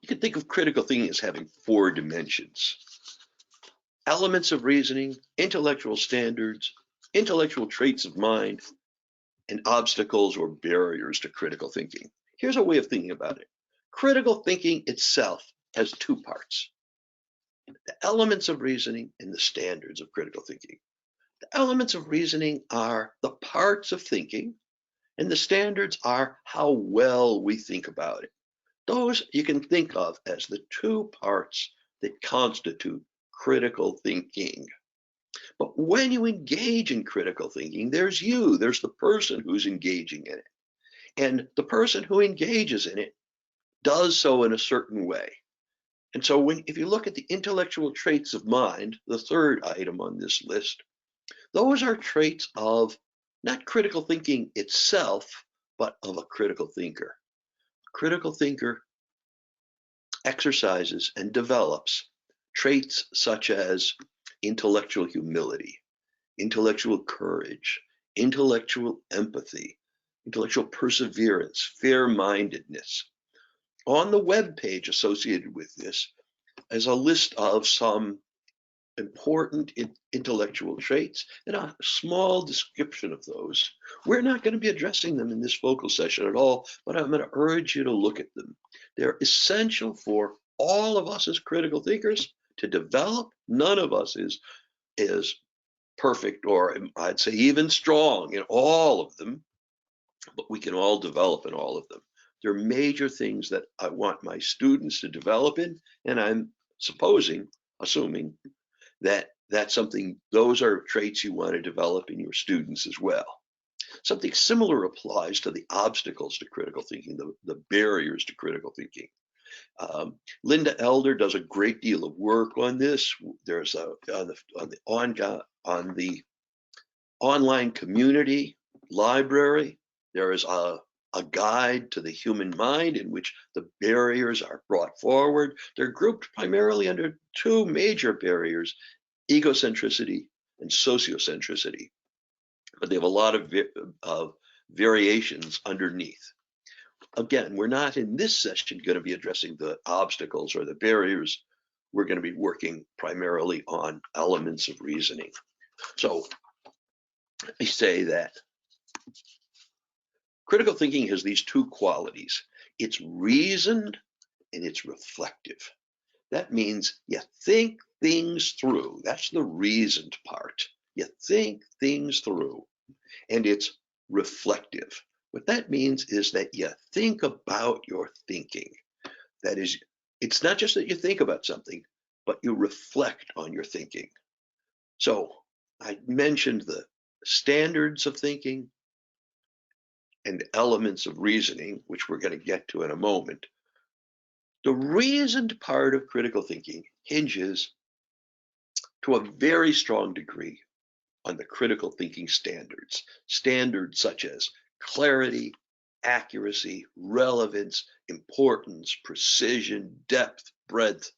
You can think of critical thinking as having 4 dimensions: elements of reasoning, intellectual standards, intellectual traits of mind, and obstacles or barriers to critical thinking. Here's a way of thinking about it. Critical thinking itself has 2 parts: the elements of reasoning and the standards of critical thinking. The elements of reasoning are the parts of thinking, and the standards are how well we think about it. Those you can think of as the 2 parts that constitute critical thinking. But when you engage in critical thinking, there's the person who's engaging in it. And the person who engages in it does so in a certain way. And so if you look at the intellectual traits of mind, the 3rd item on this list, those are traits of not critical thinking itself, but of a critical thinker. A critical thinker exercises and develops traits such as intellectual humility, intellectual courage, intellectual empathy, intellectual perseverance, fair-mindedness. On the web page associated with this is a list of some important intellectual traits and a small description of those. We're not going to be addressing them in this focal session at all, but I'm going to urge you to look at them. They're essential for all of us as critical thinkers to develop. None of us is perfect, or I'd say even strong in all of them, but we can all develop in all of them. They're major things that I want my students to develop in, and I'm assuming that those are traits you want to develop in your students as well. Something similar applies to the obstacles to critical thinking, the barriers to critical thinking. Linda Elder does a great deal of work on this. There's on the online community library, there is a guide to the human mind in which the barriers are brought forward. They're grouped primarily under 2 major barriers: egocentricity and sociocentricity. But they have a lot of variations underneath. Again, we're not in this session going to be addressing the obstacles or the barriers. We're going to be working primarily on elements of reasoning. So let me say that critical thinking has these 2 qualities. It's reasoned and it's reflective. That means you think things through. That's the reasoned part. You think things through. And it's reflective. What that means is that you think about your thinking. That is, it's not just that you think about something, but you reflect on your thinking. So I mentioned the standards of thinking and elements of reasoning, which we're going to get to in a moment. The reasoned part of critical thinking hinges to a very strong degree on the critical thinking standards. Standards such as clarity, accuracy, relevance, importance, precision, depth, breadth.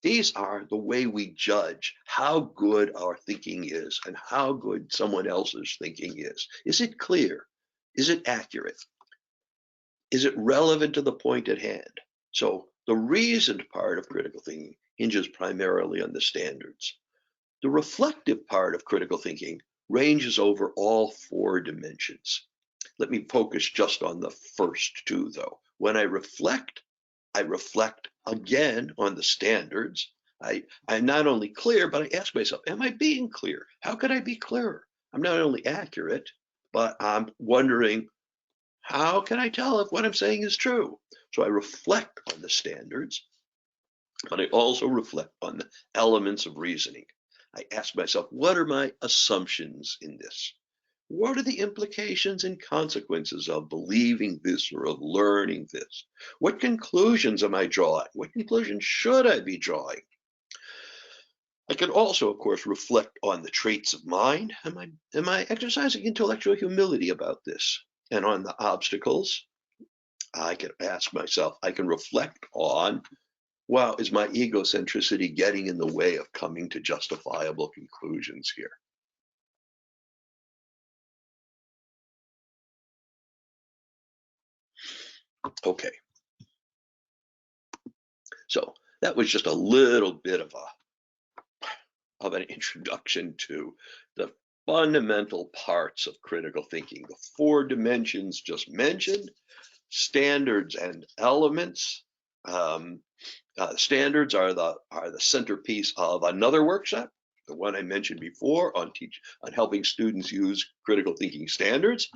These are the way we judge how good our thinking is and how good someone else's thinking is. Is it clear? Is it accurate? Is it relevant to the point at hand? So the reasoned part of critical thinking hinges primarily on the standards. The reflective part of critical thinking ranges over all 4 dimensions. Let me focus just on the first 2, though. When I reflect again on the standards. I'm not only clear, but I ask myself, am I being clear? How could I be clearer? I'm not only accurate, but I'm wondering, how can I tell if what I'm saying is true? So I reflect on the standards, but I also reflect on the elements of reasoning. I ask myself, what are my assumptions in this? What are the implications and consequences of believing this or of learning this? What conclusions am I drawing? What conclusions should I be drawing? I can also, of course, reflect on the traits of mind. Am I exercising intellectual humility about this? And on the obstacles, I can ask myself, I can reflect on, well, is my egocentricity getting in the way of coming to justifiable conclusions here? Okay. So that was just a little bit of an introduction to the fundamental parts of critical thinking. The 4 dimensions just mentioned, standards and elements. Standards are the centerpiece of another workshop, the one I mentioned before on helping students use critical thinking standards.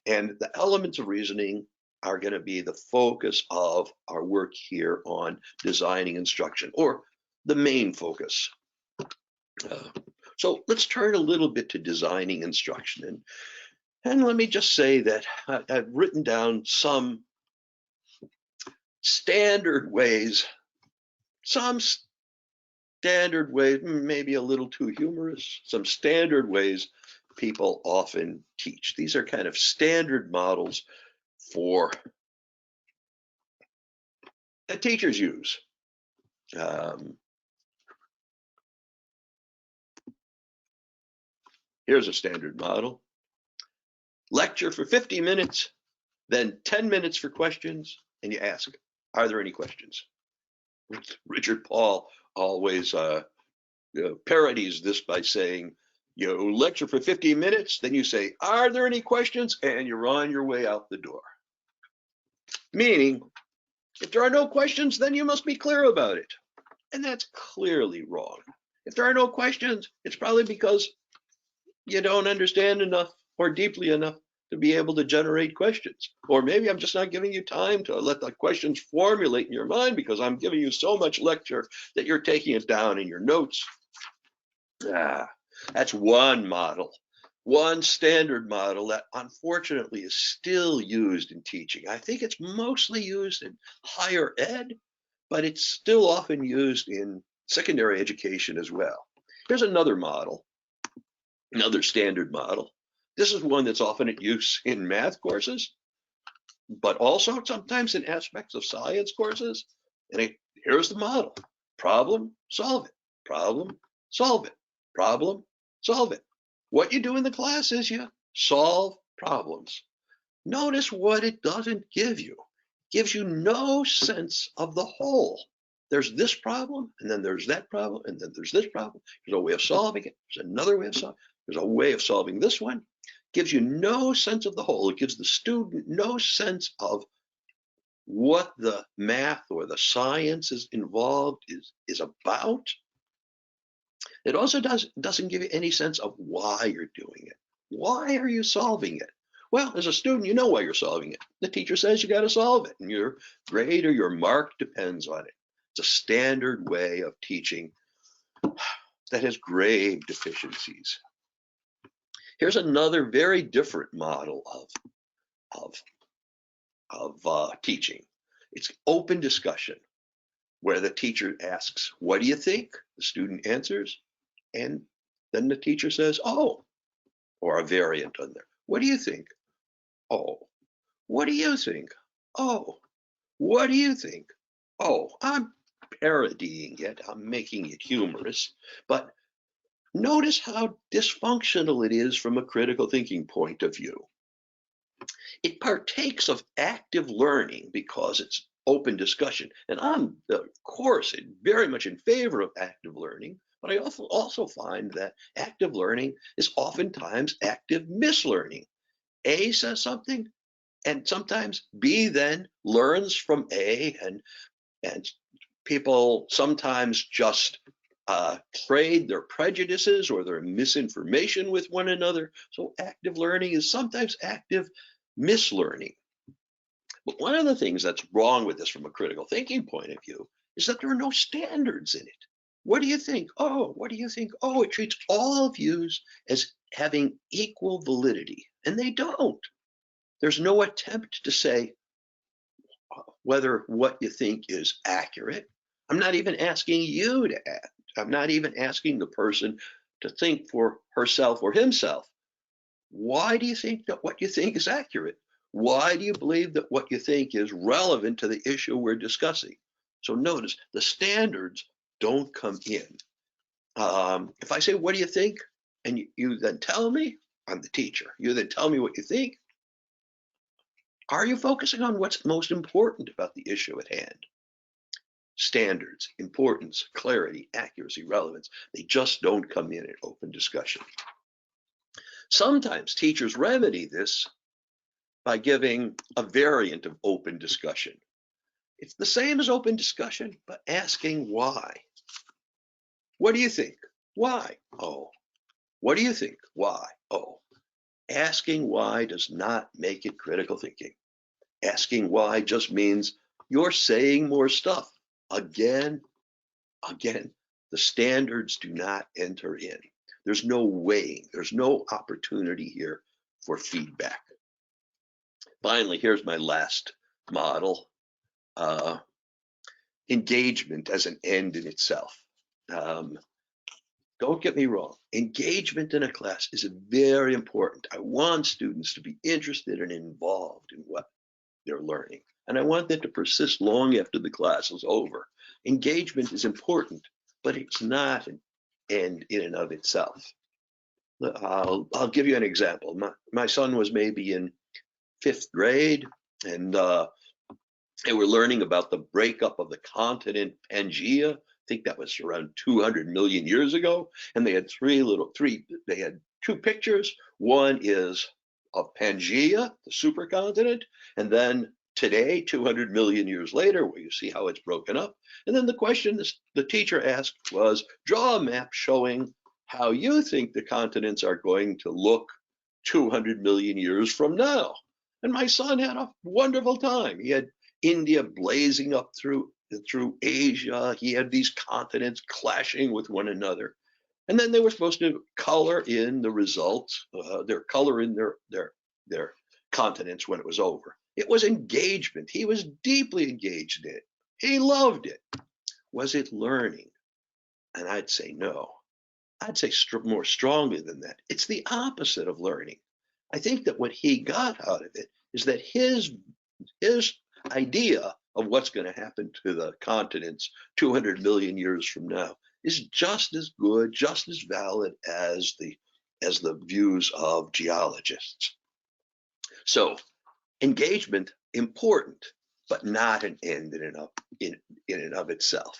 And the elements of reasoning are going to be the focus of our work here on designing instruction, or the main focus. So let's turn a little bit to designing instruction. And let me just say that I've written down some standard ways, maybe a little too humorous, some standard ways people often teach. These are kind of standard models that teachers use. Here's a standard model. Lecture for 50 minutes, then 10 minutes for questions, and you ask, are there any questions? Richard Paul always parodies this by saying, you lecture for 50 minutes, then you say, are there any questions? And you're on your way out the door. Meaning, if there are no questions, then you must be clear about it. And that's clearly wrong. If there are no questions, it's probably because you don't understand enough or deeply enough to be able to generate questions. Or maybe I'm just not giving you time to let the questions formulate in your mind because I'm giving you so much lecture that you're taking it down in your notes. That's one model, one standard model that unfortunately is still used in teaching. I think it's mostly used in higher ed, but it's still often used in secondary education as well. Here's another model, another standard model. This is one that's often in use in math courses, but also sometimes in aspects of science courses. And here's the model: problem, solve it, problem, solve it, problem, solve it. What you do in the class is you solve problems. Notice what it doesn't give you. It gives you no sense of the whole. There's this problem, and then there's that problem, and then there's this problem. There's a way of solving it. There's another way of solving it. There's a way of solving this one. It gives you no sense of the whole. It gives the student no sense of what the math or the sciences involved is about. It also doesn't give you any sense of why you're doing it. Why are you solving it? Well, as a student, you know why you're solving it. The teacher says you got to solve it, and your grade or your mark depends on it. It's a standard way of teaching that has grave deficiencies. Here's another very different model of teaching. It's open discussion, where the teacher asks, what do you think? The student answers, and then the teacher says, oh, or a variant on there. What do you think? Oh. What do you think? Oh. What do you think? Oh. I'm parodying it. I'm making it humorous. But notice how dysfunctional it is from a critical thinking point of view. It partakes of active learning because it's open discussion. And I'm, of course, very much in favor of active learning, but I also find that active learning is oftentimes active mislearning. A says something, and sometimes B then learns from A, and people sometimes just trade their prejudices or their misinformation with one another. So active learning is sometimes active mislearning. But one of the things that's wrong with this from a critical thinking point of view is that there are no standards in it. What do you think? Oh, what do you think? Oh, it treats all views as having equal validity, and they don't. There's no attempt to say whether what you think is accurate. I'm not even asking you to act. I'm not even asking the person to think for herself or himself. Why do you think that what you think is accurate? Why do you believe that what you think is relevant to the issue we're discussing? So notice the standards don't come in. If I say, what do you think? And you then tell me, I'm the teacher. You then tell me what you think. Are you focusing on what's most important about the issue at hand? standards, importance, clarity, accuracy, relevance. They just don't come in open discussion. Sometimes teachers remedy this by giving a variant of open discussion. It's the same as open discussion, but asking why. What do you think? Why? Oh. What do you think? Why? Oh. Asking why does not make it critical thinking. Asking why just means you're saying more stuff. Again, the standards do not enter in. There's no weighing. There's no opportunity here for feedback. Finally, here's my last model. Engagement as an end in itself. Don't get me wrong. Engagement in a class is very important. I want students to be interested and involved in what they're learning. And I want that to persist long after the class is over. Engagement is important, but it's not an end in and of itself. I'll give you an example. My son was maybe in 5th grade, and they were learning about the breakup of the continent Pangaea. I think that was around 200 million years ago. And they had they had 2 pictures. One is of Pangaea, the supercontinent, and then today, 200 million years later, where you see how it's broken up. And then the question the teacher asked was, draw a map showing how you think the continents are going to look 200 million years from now. And my son had a wonderful time. He had India blazing up through Asia. He had these continents clashing with one another. And then they were supposed to color in the results, color in their continents when it was over. It was engagement. He was deeply engaged in it. He loved it. Was it learning? And I'd say no. I'd say more strongly than that. It's the opposite of learning. I think that what he got out of it is that his idea of what's going to happen to the continents 200 million years from now is just as good, just as valid as the views of geologists. So engagement, important, but not an end in and of itself.